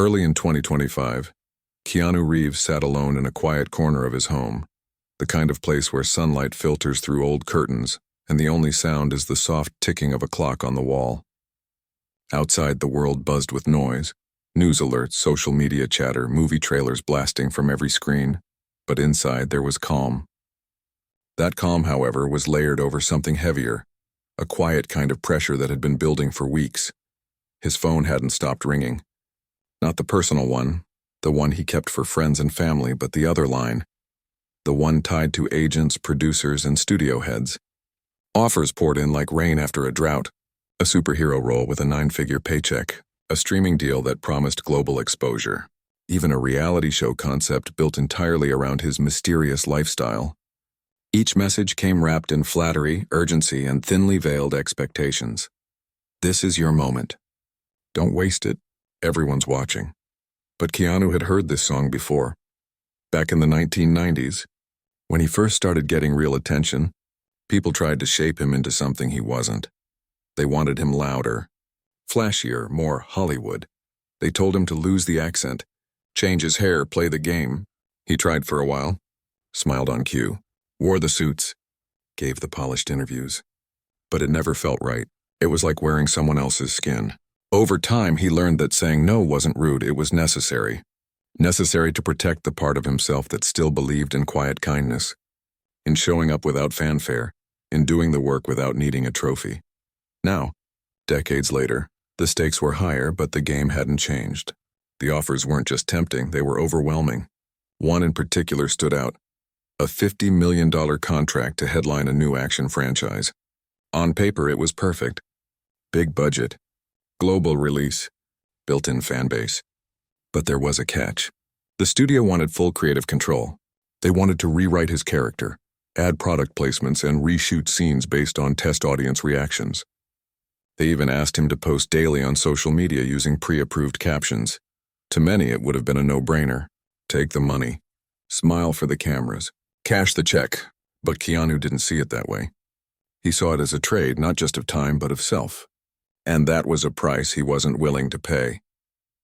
Early in 2025, Keanu Reeves sat alone in a quiet corner of his home, the kind of place where sunlight filters through old curtains and the only sound is the soft ticking of a clock on the wall. Outside, the world buzzed with noise, news alerts, social media chatter, movie trailers blasting from every screen, but inside there was calm. That calm, however, was layered over something heavier, a quiet kind of pressure that had been building for weeks. His phone hadn't stopped ringing. Not the personal one, the one he kept for friends and family, but the other line, the one tied to agents, producers, and studio heads. Offers poured in like rain after a drought, a superhero role with a 9-figure paycheck, a streaming deal that promised global exposure, even a reality show concept built entirely around his mysterious lifestyle. Each message came wrapped in flattery, urgency, and thinly veiled expectations. This is your moment. Don't waste it. Everyone's watching. But Keanu had heard this song before. Back in the 1990s, when he first started getting real attention, people tried to shape him into something he wasn't. They wanted him louder, flashier, more Hollywood. They told him to lose the accent, change his hair, play the game. He tried for a while, smiled on cue, wore the suits, gave the polished interviews. But it never felt right. It was like wearing someone else's skin. Over time, he learned that saying no wasn't rude, it was necessary. Necessary to protect the part of himself that still believed in quiet kindness, in showing up without fanfare, in doing the work without needing a trophy. Now, decades later, the stakes were higher, but the game hadn't changed. The offers weren't just tempting, they were overwhelming. One in particular stood out, a $50 million contract to headline a new action franchise. On paper, it was perfect. Big budget, global release, built-in fan base. But there was a catch. The studio wanted full creative control. They wanted to rewrite his character, add product placements, and reshoot scenes based on test audience reactions. They even asked him to post daily on social media using pre-approved captions. To many, it would have been a no-brainer. Take the money, smile for the cameras, cash the check. But Keanu didn't see it that way. He saw it as a trade, not just of time, but of self. And that was a price he wasn't willing to pay.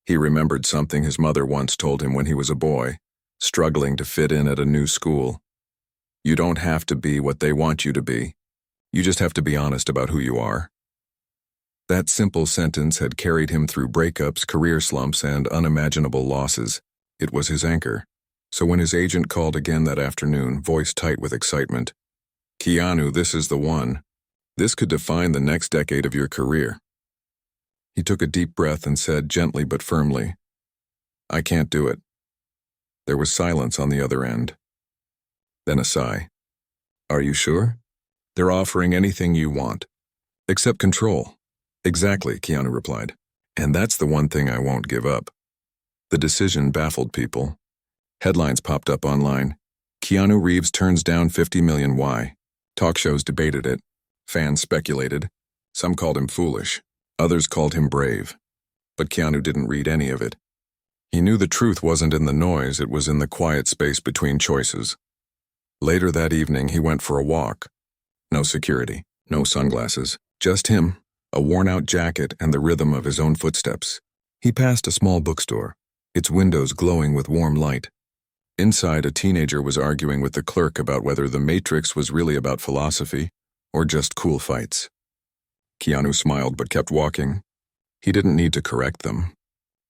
He remembered something his mother once told him when he was a boy, struggling to fit in at a new school. You don't have to be what they want you to be. You just have to be honest about who you are. That simple sentence had carried him through breakups, career slumps, and unimaginable losses. It was his anchor. So when his agent called again that afternoon, voice tight with excitement, "Keanu, this is the one. This could define the next decade of your career." He took a deep breath and said gently but firmly, "I can't do it." There was silence on the other end. Then a sigh. "Are you sure? They're offering anything you want. Except control." "Exactly," Keanu replied. "And that's the one thing I won't give up." The decision baffled people. Headlines popped up online. Keanu Reeves turns down $50 million. Why? Talk shows debated it. Fans speculated. Some called him foolish. Others called him brave. But Keanu didn't read any of it. He knew the truth wasn't in the noise, it was in the quiet space between choices. Later that evening, he went for a walk. No security, no sunglasses, just him, a worn-out jacket, and the rhythm of his own footsteps. He passed a small bookstore, its windows glowing with warm light. Inside, a teenager was arguing with the clerk about whether The Matrix was really about philosophy or just cool fights. Keanu smiled but kept walking. He didn't need to correct them.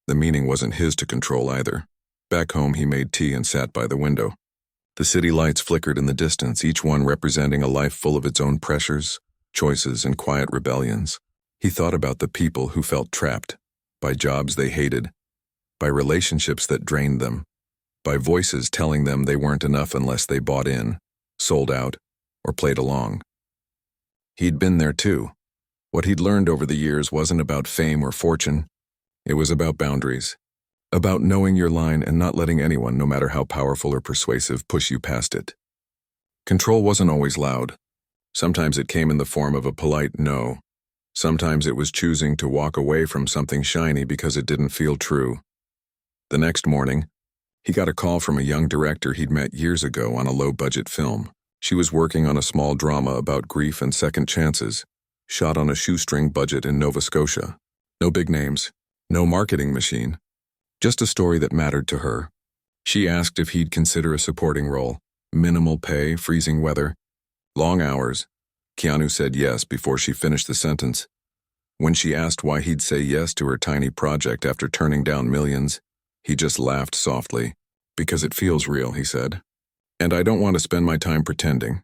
The meaning wasn't his to control either. Back home, he made tea and sat by the window. The city lights flickered in the distance, each one representing a life full of its own pressures, choices, and quiet rebellions. He thought about the people who felt trapped, by jobs they hated, by relationships that drained them, by voices telling them they weren't enough unless they bought in, sold out, or played along. He'd been there too. What he'd learned over the years wasn't about fame or fortune. It was about boundaries, about knowing your line and not letting anyone, no matter how powerful or persuasive, push you past it. Control wasn't always loud. Sometimes it came in the form of a polite no. Sometimes it was choosing to walk away from something shiny because it didn't feel true. The next morning, he got a call from a young director he'd met years ago on a low-budget film. She was working on a small drama about grief and second chances, shot on a shoestring budget in Nova Scotia. No big names, no marketing machine, Just a story that mattered to her. She asked if he'd consider a supporting role. Minimal pay, freezing weather, long hours. Keanu said yes before she finished the sentence. When she asked why he'd say yes to her tiny project after turning down millions, he just laughed softly. Because it feels real, he said. And I don't want to spend my time pretending.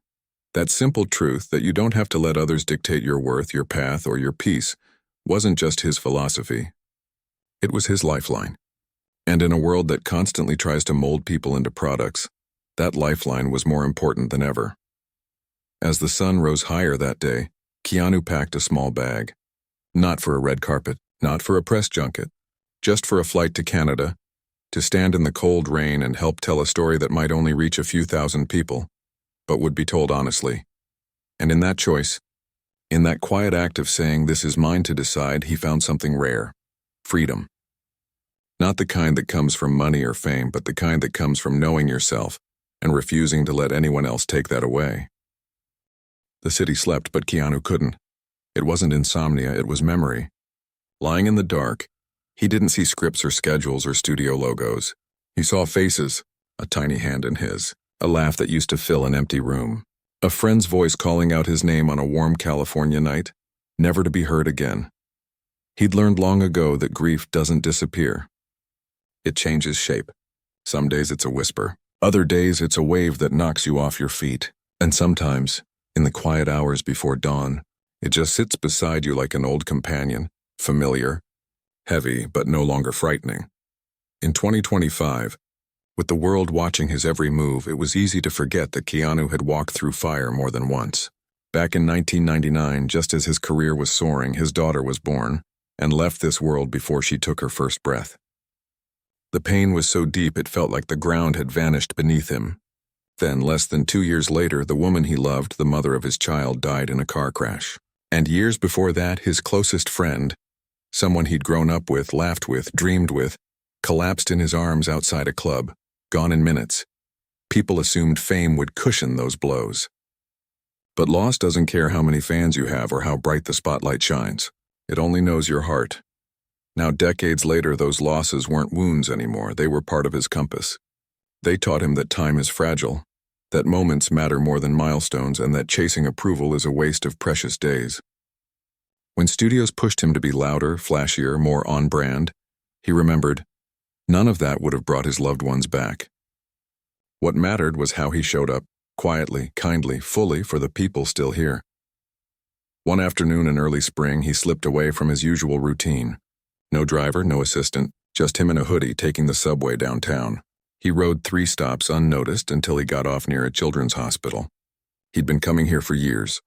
That simple truth that you don't have to let others dictate your worth, your path, or your peace wasn't just his philosophy. It was his lifeline. And in a world that constantly tries to mold people into products, that lifeline was more important than ever. As the sun rose higher that day, Keanu packed a small bag. Not for a red carpet, not for a press junket, just for a flight to Canada, to stand in the cold rain and help tell a story that might only reach a few thousand people, but would be told honestly. And in that choice, in that quiet act of saying this is mine to decide, he found something rare: freedom. Not the kind that comes from money or fame, but the kind that comes from knowing yourself and refusing to let anyone else take that away. The city slept, but Keanu couldn't. It wasn't insomnia, it was memory. Lying in the dark, he didn't see scripts or schedules or studio logos. He saw faces, a tiny hand in his, a laugh that used to fill an empty room, a friend's voice calling out his name on a warm California night, never to be heard again. He'd learned long ago that grief doesn't disappear. It changes shape. Some days it's a whisper. Other days it's a wave that knocks you off your feet. And sometimes, in the quiet hours before dawn, it just sits beside you like an old companion, familiar, heavy, but no longer frightening. In 2025, with the world watching his every move, it was easy to forget that Keanu had walked through fire more than once. Back in 1999, just as his career was soaring, his daughter was born and left this world before she took her first breath. The pain was so deep it felt like the ground had vanished beneath him. Then, less than 2 years later, the woman he loved, the mother of his child, died in a car crash. And years before that, his closest friend, someone he'd grown up with, laughed with, dreamed with, collapsed in his arms outside a club, gone in minutes. People assumed fame would cushion those blows. But loss doesn't care how many fans you have or how bright the spotlight shines. It only knows your heart. Now, decades later, those losses weren't wounds anymore. They were part of his compass. They taught him that time is fragile, that moments matter more than milestones, and that chasing approval is a waste of precious days. When studios pushed him to be louder, flashier, more on-brand, he remembered, none of that would have brought his loved ones back. What mattered was how he showed up, quietly, kindly, fully, for the people still here. One afternoon in early spring, he slipped away from his usual routine. No driver, no assistant, just him in a hoodie taking the subway downtown. He rode 3 stops unnoticed until he got off near a children's hospital. He'd been coming here for years,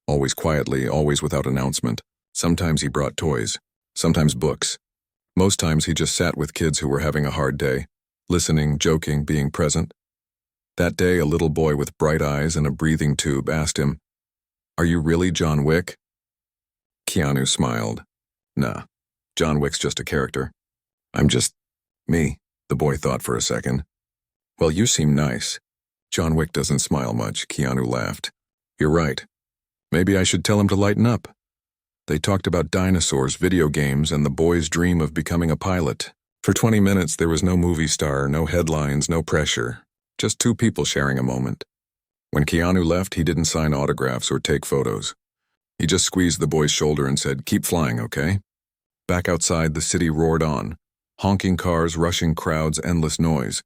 always quietly, always without announcement. Sometimes he brought toys, sometimes books. Most times he just sat with kids who were having a hard day, listening, joking, being present. That day, a little boy with bright eyes and a breathing tube asked him, "Are you really John Wick?" Keanu smiled. "Nah. John Wick's just a character. I'm just me," the boy thought for a second. "Well, you seem nice." "John Wick doesn't smile much," Keanu laughed. "You're right. Maybe I should tell him to lighten up." They talked about dinosaurs, video games, and the boy's dream of becoming a pilot. For 20 minutes, there was no movie star, no headlines, no pressure. Just 2 people sharing a moment. When Keanu left, he didn't sign autographs or take photos. He just squeezed the boy's shoulder and said, "Keep flying, okay?" Back outside, the city roared on. Honking cars, rushing crowds, endless noise.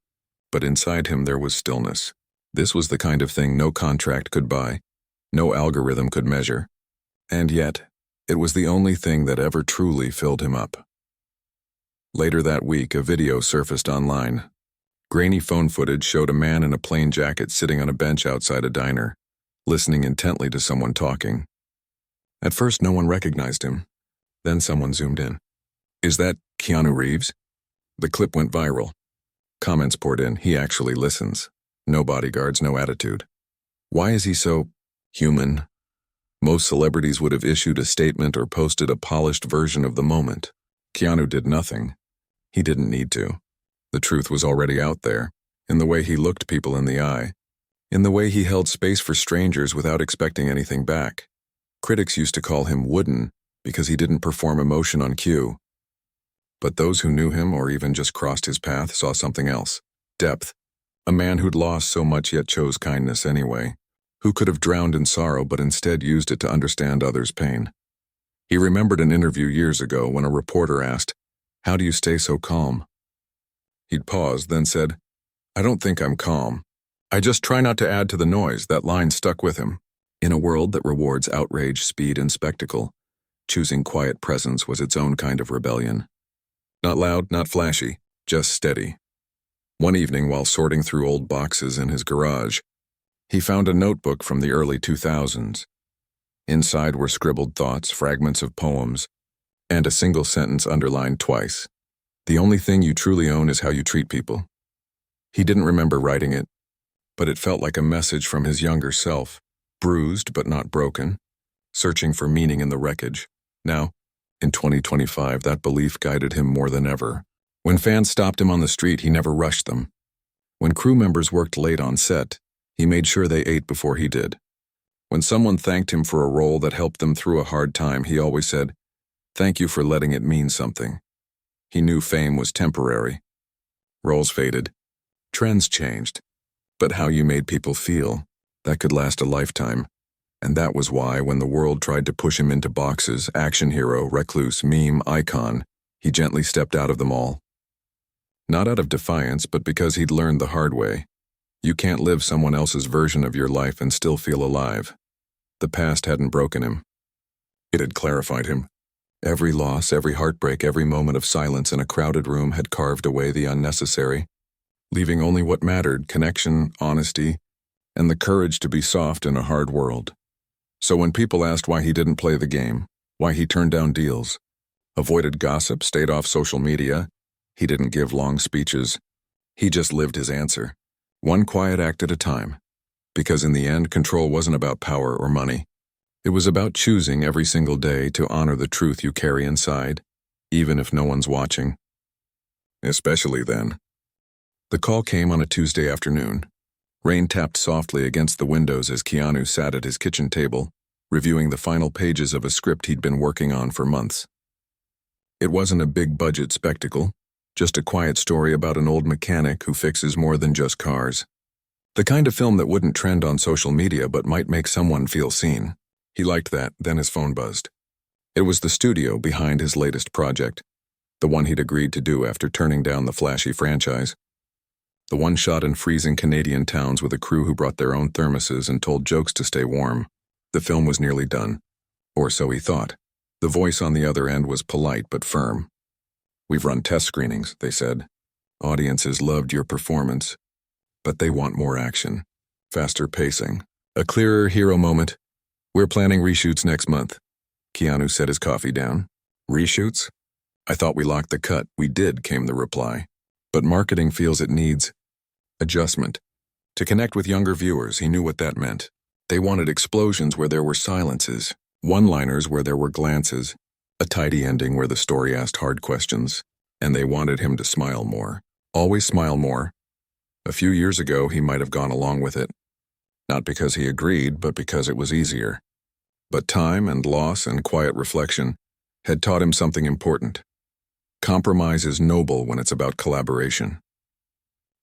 But inside him there was stillness. This was the kind of thing no contract could buy, no algorithm could measure. And yet, it was the only thing that ever truly filled him up. Later that week, a video surfaced online. Grainy phone footage showed a man in a plain jacket sitting on a bench outside a diner, listening intently to someone talking. At first, no one recognized him. Then someone zoomed in. "Is that Keanu Reeves?" The clip went viral. Comments poured in. "He actually listens. No bodyguards, no attitude. Why is he so human?" Most celebrities would have issued a statement or posted a polished version of the moment. Keanu did nothing. He didn't need to. The truth was already out there, in the way he looked people in the eye, in the way he held space for strangers without expecting anything back. Critics used to call him wooden because he didn't perform emotion on cue. But those who knew him or even just crossed his path saw something else. Depth. A man who'd lost so much yet chose kindness anyway. Who could have drowned in sorrow but instead used it to understand others' pain. He remembered an interview years ago when a reporter asked, "How do you stay so calm?" He'd paused, then said, "I don't think I'm calm. I just try not to add to the noise." That line stuck with him. In a world that rewards outrage, speed, and spectacle, choosing quiet presence was its own kind of rebellion. Not loud, not flashy, just steady. One evening, while sorting through old boxes in his garage, he found a notebook from the early 2000s. Inside were scribbled thoughts, fragments of poems, and a single sentence underlined twice. "The only thing you truly own is how you treat people." He didn't remember writing it, but it felt like a message from his younger self, bruised but not broken, searching for meaning in the wreckage. Now, in 2025, that belief guided him more than ever. When fans stopped him on the street, he never rushed them. When crew members worked late on set, he made sure they ate before he did. When someone thanked him for a role that helped them through a hard time, he always said, "Thank you for letting it mean something." He knew fame was temporary. Roles faded. Trends changed. But how you made people feel, that could last a lifetime. And that was why, when the world tried to push him into boxes, action hero, recluse, meme, icon, he gently stepped out of them all. Not out of defiance, but because he'd learned the hard way. You can't live someone else's version of your life and still feel alive. The past hadn't broken him. It had clarified him. Every loss, every heartbreak, every moment of silence in a crowded room had carved away the unnecessary, leaving only what mattered: connection, honesty, and the courage to be soft in a hard world. So when people asked why he didn't play the game, why he turned down deals, avoided gossip, stayed off social media, he didn't give long speeches. He just lived his answer, one quiet act at a time. Because in the end, control wasn't about power or money. It was about choosing every single day to honor the truth you carry inside, even if no one's watching. Especially then. The call came on a Tuesday afternoon. Rain tapped softly against the windows as Keanu sat at his kitchen table, reviewing the final pages of a script he'd been working on for months. It wasn't a big-budget spectacle, just a quiet story about an old mechanic who fixes more than just cars. The kind of film that wouldn't trend on social media but might make someone feel seen. He liked that, then his phone buzzed. It was the studio behind his latest project, the one he'd agreed to do after turning down the flashy franchise. The one shot in freezing Canadian towns with a crew who brought their own thermoses and told jokes to stay warm. The film was nearly done. Or so he thought. The voice on the other end was polite but firm. "We've run test screenings," they said. "Audiences loved your performance. But they want more action. Faster pacing. A clearer hero moment. We're planning reshoots next month." Keanu set his coffee down. "Reshoots? I thought we locked the cut." "We did," came the reply. "But marketing feels it needs adjustment. To connect with younger viewers, he knew what that meant. They wanted explosions where there were silences, one-liners where there were glances, a tidy ending where the story asked hard questions, and they wanted him to smile more. Always smile more. A few years ago, he might have gone along with it. Not because he agreed, but because it was easier. But time and loss and quiet reflection had taught him something important. Compromise is noble when it's about collaboration.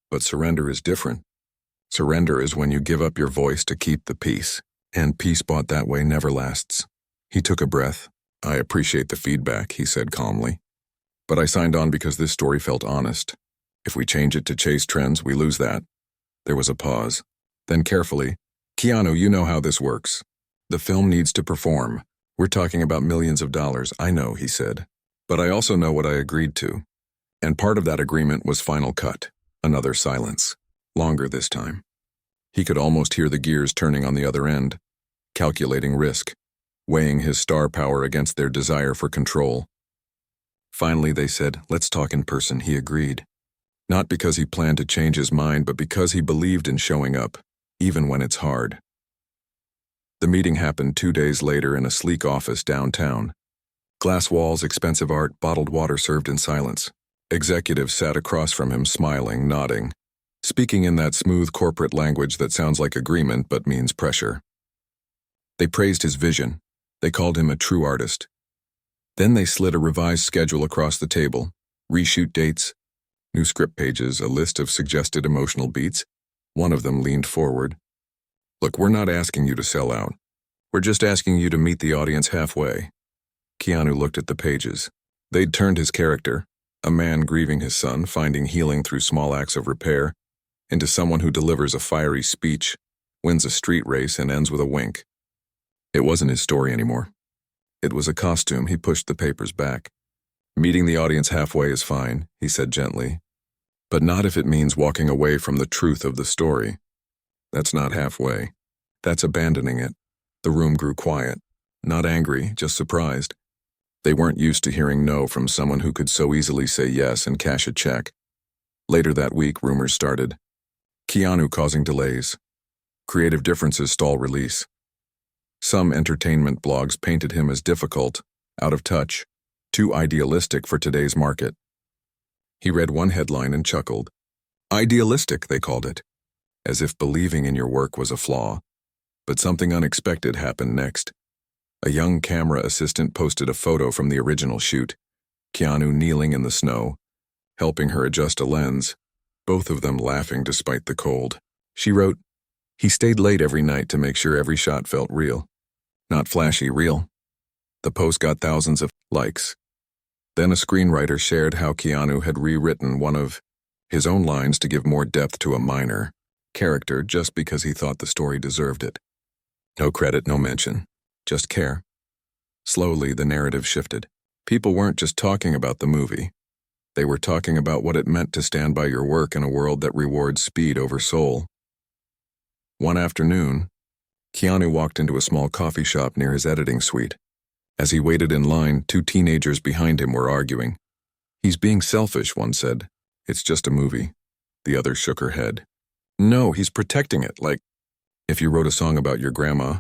But surrender is different. Surrender is when you give up your voice to keep the peace, and peace bought that way never lasts. He took a breath. "I appreciate the feedback," he said calmly. "But I signed on because this story felt honest. If we change it to chase trends, we lose that." There was a pause. Then carefully, "Keanu, you know how this works. The film needs to perform. We're talking about millions of dollars." "I know," he said. "But I also know what I agreed to." And part of that agreement was final cut. Another silence. Longer this time. He could almost hear the gears turning on the other end, calculating risk, weighing his star power against their desire for control. Finally, they said, "Let's talk in person." He agreed. Not because he planned to change his mind, but because he believed in showing up, even when it's hard. The meeting happened 2 days later in a sleek office downtown. Glass walls, expensive art, bottled water served in silence. Executives sat across from him, smiling, nodding, speaking in that smooth corporate language that sounds like agreement but means pressure. They praised his vision. They called him a true artist. Then they slid a revised schedule across the table. Reshoot dates, new script pages, a list of suggested emotional beats. One of them leaned forward. Look, we're not asking you to sell out. We're just asking you to meet the audience halfway. Keanu looked at the pages. They'd turned his character, a man grieving his son, finding healing through small acts of repair, into someone who delivers a fiery speech, wins a street race, and ends with a wink. It wasn't his story anymore. It was a costume. He pushed the papers back. Meeting the audience halfway is fine, he said gently, but not if it means walking away from the truth of the story. That's not halfway. That's abandoning it. The room grew quiet, not angry, just surprised. They weren't used to hearing no from someone who could so easily say yes and cash a check. Later that week, rumors started. Keanu causing delays. Creative differences stall release. Some entertainment blogs painted him as difficult, out of touch, too idealistic for today's market. He read one headline and chuckled. Idealistic, they called it, as if believing in your work was a flaw. But something unexpected happened next. A young camera assistant posted a photo from the original shoot, Keanu kneeling in the snow, helping her adjust a lens, both of them laughing despite the cold. She wrote, "He stayed late every night to make sure every shot felt real. Not flashy, real." The post got thousands of likes. Then a screenwriter shared how Keanu had rewritten one of his own lines to give more depth to a minor character just because he thought the story deserved it. No credit, no mention. Just care. Slowly, the narrative shifted. People weren't just talking about the movie. They were talking about what it meant to stand by your work in a world that rewards speed over soul. One afternoon, Keanu walked into a small coffee shop near his editing suite. As he waited in line, two teenagers behind him were arguing. "He's being selfish," one said. "It's just a movie." The other shook her head. "No, he's protecting it, like, if you wrote a song about your grandma,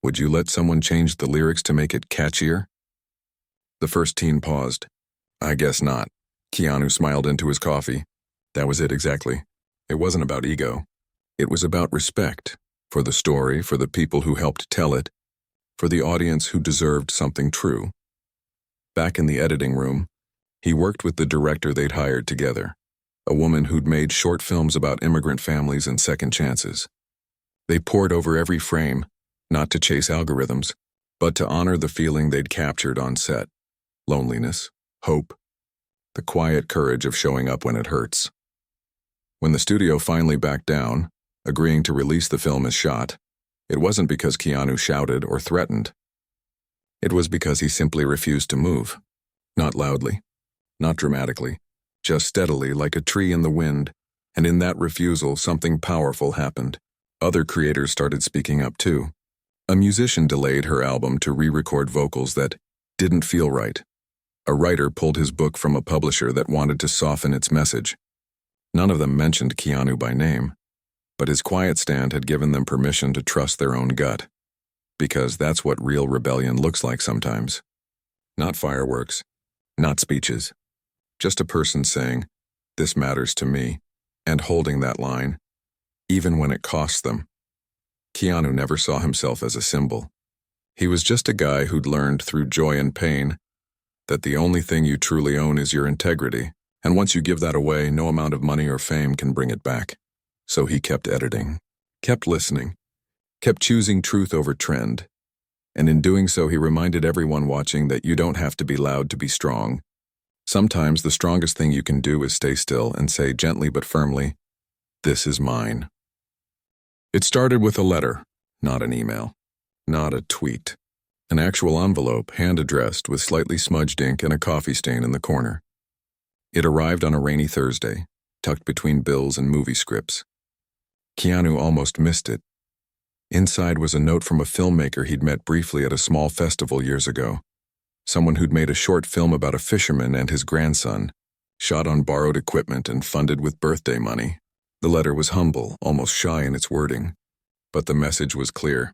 would you let someone change the lyrics to make it catchier?" The first teen paused. "I guess not." Keanu smiled into his coffee. That was it exactly. It wasn't about ego. It was about respect, for the story, for the people who helped tell it, for the audience who deserved something true. Back in the editing room, he worked with the director they'd hired together, a woman who'd made short films about immigrant families and second chances. They pored over every frame, not to chase algorithms, but to honor the feeling they'd captured on set. Loneliness, hope, the quiet courage of showing up when it hurts. When the studio finally backed down, agreeing to release the film as shot, it wasn't because Keanu shouted or threatened. It was because he simply refused to move. Not loudly, not dramatically, just steadily like a tree in the wind, and in that refusal something powerful happened. Other creators started speaking up too. A musician delayed her album to re-record vocals that didn't feel right. A writer pulled his book from a publisher that wanted to soften its message. None of them mentioned Keanu by name, but his quiet stand had given them permission to trust their own gut. Because that's what real rebellion looks like sometimes. Not fireworks, not speeches. Just a person saying, "This matters to me," and holding that line, even when it costs them. Keanu never saw himself as a symbol. He was just a guy who'd learned through joy and pain that the only thing you truly own is your integrity, and once you give that away, no amount of money or fame can bring it back. So he kept editing, kept listening, kept choosing truth over trend, and in doing so he reminded everyone watching that you don't have to be loud to be strong. Sometimes the strongest thing you can do is stay still and say gently but firmly, "This is mine." It started with a letter, not an email, not a tweet. An actual envelope, hand-addressed with slightly smudged ink and a coffee stain in the corner. It arrived on a rainy Thursday, tucked between bills and movie scripts. Keanu almost missed it. Inside was a note from a filmmaker he'd met briefly at a small festival years ago. Someone who'd made a short film about a fisherman and his grandson, shot on borrowed equipment and funded with birthday money. The letter was humble, almost shy in its wording, but the message was clear.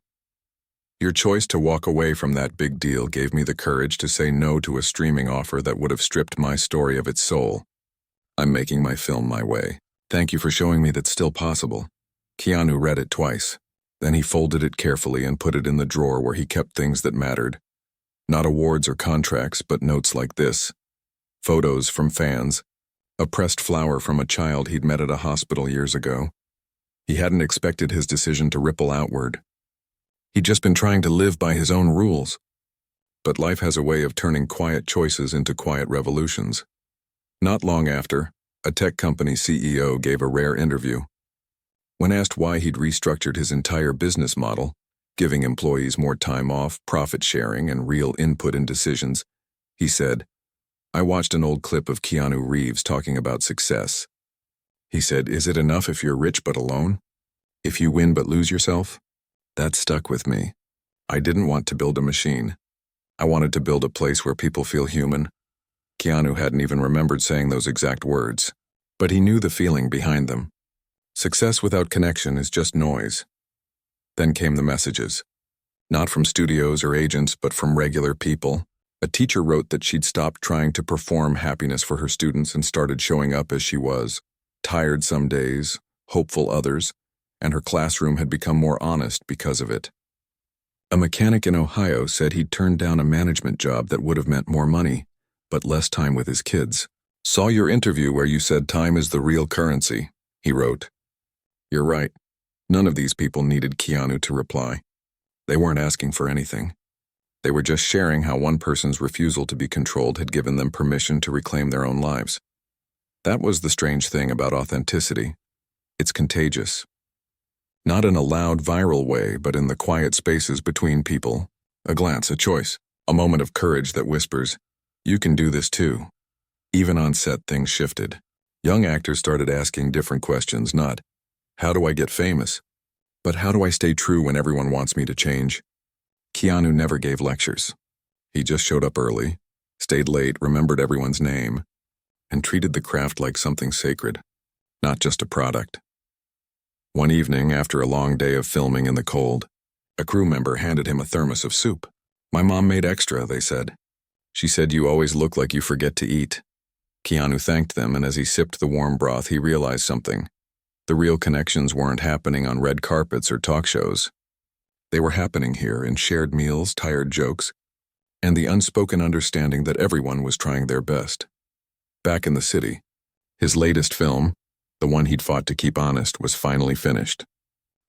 "Your choice to walk away from that big deal gave me the courage to say no to a streaming offer that would have stripped my story of its soul. I'm making my film my way. Thank you for showing me that's still possible." Keanu read it twice. Then he folded it carefully and put it in the drawer where he kept things that mattered. Not awards or contracts, but notes like this. Photos from fans, a pressed flower from a child he'd met at a hospital years ago. He hadn't expected his decision to ripple outward. He'd just been trying to live by his own rules. But life has a way of turning quiet choices into quiet revolutions. Not long after, a tech company CEO gave a rare interview. When asked why he'd restructured his entire business model, giving employees more time off, profit sharing, and real input in decisions, he said, "I watched an old clip of Keanu Reeves talking about success. He said, 'Is it enough if you're rich but alone? If you win but lose yourself?' That stuck with me. I didn't want to build a machine. I wanted to build a place where people feel human." Keanu hadn't even remembered saying those exact words, but he knew the feeling behind them. Success without connection is just noise. Then came the messages. Not from studios or agents, but from regular people. A teacher wrote that she'd stopped trying to perform happiness for her students and started showing up as she was, tired some days, hopeful others, and her classroom had become more honest because of it. A mechanic in Ohio said he'd turned down a management job that would have meant more money, but less time with his kids. "Saw your interview where you said time is the real currency," he wrote. "You're right. None of these people needed Keanu to reply. They weren't asking for anything. They were just sharing how one person's refusal to be controlled had given them permission to reclaim their own lives. That was the strange thing about authenticity. It's contagious. Not in a loud, viral way, but in the quiet spaces between people. A glance, a choice, a moment of courage that whispers, 'You can do this too.' Even on set, things shifted. Young actors started asking different questions, not, 'How do I get famous?' but 'How do I stay true when everyone wants me to change?' Keanu never gave lectures. He just showed up early, stayed late, remembered everyone's name, and treated the craft like something sacred, not just a product. One evening, after a long day of filming in the cold, a crew member handed him a thermos of soup. "My mom made extra," they said. "She said you always look like you forget to eat." Keanu thanked them, and as he sipped the warm broth, he realized something. The real connections weren't happening on red carpets or talk shows. They were happening here in shared meals, tired jokes, and the unspoken understanding that everyone was trying their best. Back in the city, his latest film, the one he'd fought to keep honest, was finally finished.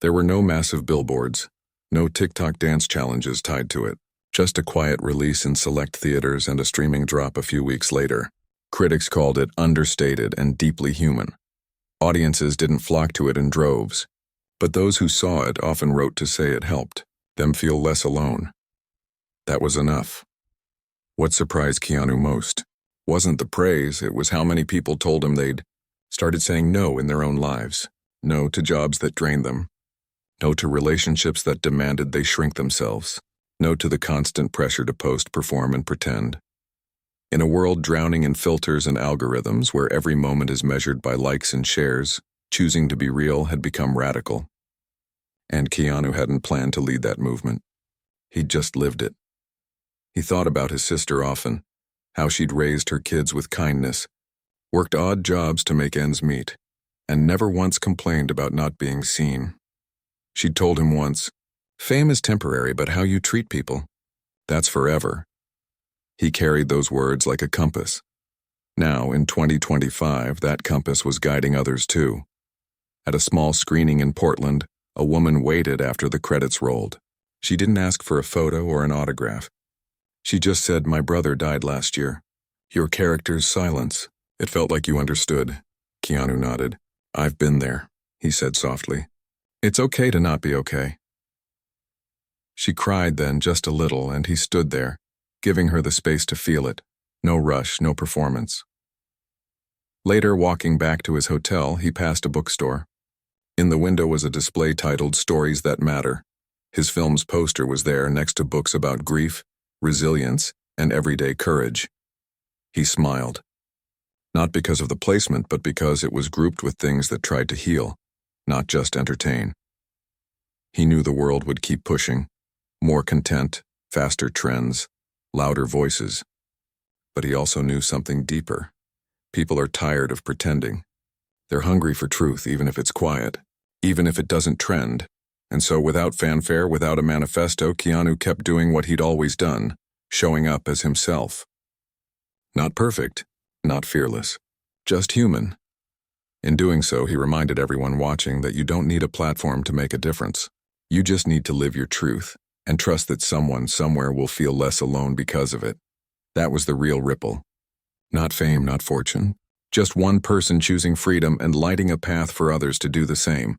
There were no massive billboards, no TikTok dance challenges tied to it, just a quiet release in select theaters and a streaming drop a few weeks later. Critics called it understated and deeply human. Audiences didn't flock to it in droves, but those who saw it often wrote to say it helped them feel less alone. That was enough. What surprised Keanu most wasn't the praise, it was how many people told him they'd started saying no in their own lives. No to jobs that drained them. No to relationships that demanded they shrink themselves. No to the constant pressure to post, perform, and pretend. In a world drowning in filters and algorithms where every moment is measured by likes and shares, choosing to be real had become radical. And Keanu hadn't planned to lead that movement. He'd just lived it. He thought about his sister often, how she'd raised her kids with kindness, worked odd jobs to make ends meet, and never once complained about not being seen. She'd told him once, "Fame is temporary, but how you treat people, that's forever." He carried those words like a compass. Now, in 2025, that compass was guiding others too. At a small screening in Portland, a woman waited after the credits rolled. She didn't ask for a photo or an autograph. She just said, "My brother died last year. Your character's silence. It felt like you understood." Keanu nodded. "I've been there," he said softly. "It's okay to not be okay." She cried then, just a little, and he stood there, giving her the space to feel it. No rush, no performance. Later, walking back to his hotel, he passed a bookstore. In the window was a display titled "Stories That Matter." His film's poster was there next to books about grief, resilience, and everyday courage. He smiled. Not because of the placement, but because it was grouped with things that tried to heal, not just entertain. He knew the world would keep pushing. More content, faster trends, louder voices. But he also knew something deeper. People are tired of pretending. They're hungry for truth, even if it's quiet, even if it doesn't trend. And so without fanfare, without a manifesto, Keanu kept doing what he'd always done, showing up as himself. Not perfect, Not fearless, just human. In doing so, he reminded everyone watching that you don't need a platform to make a difference. You just need to live your truth and trust that someone somewhere will feel less alone because of it. That was the real ripple. Not fame, not fortune. Just one person choosing freedom and lighting a path for others to do the same.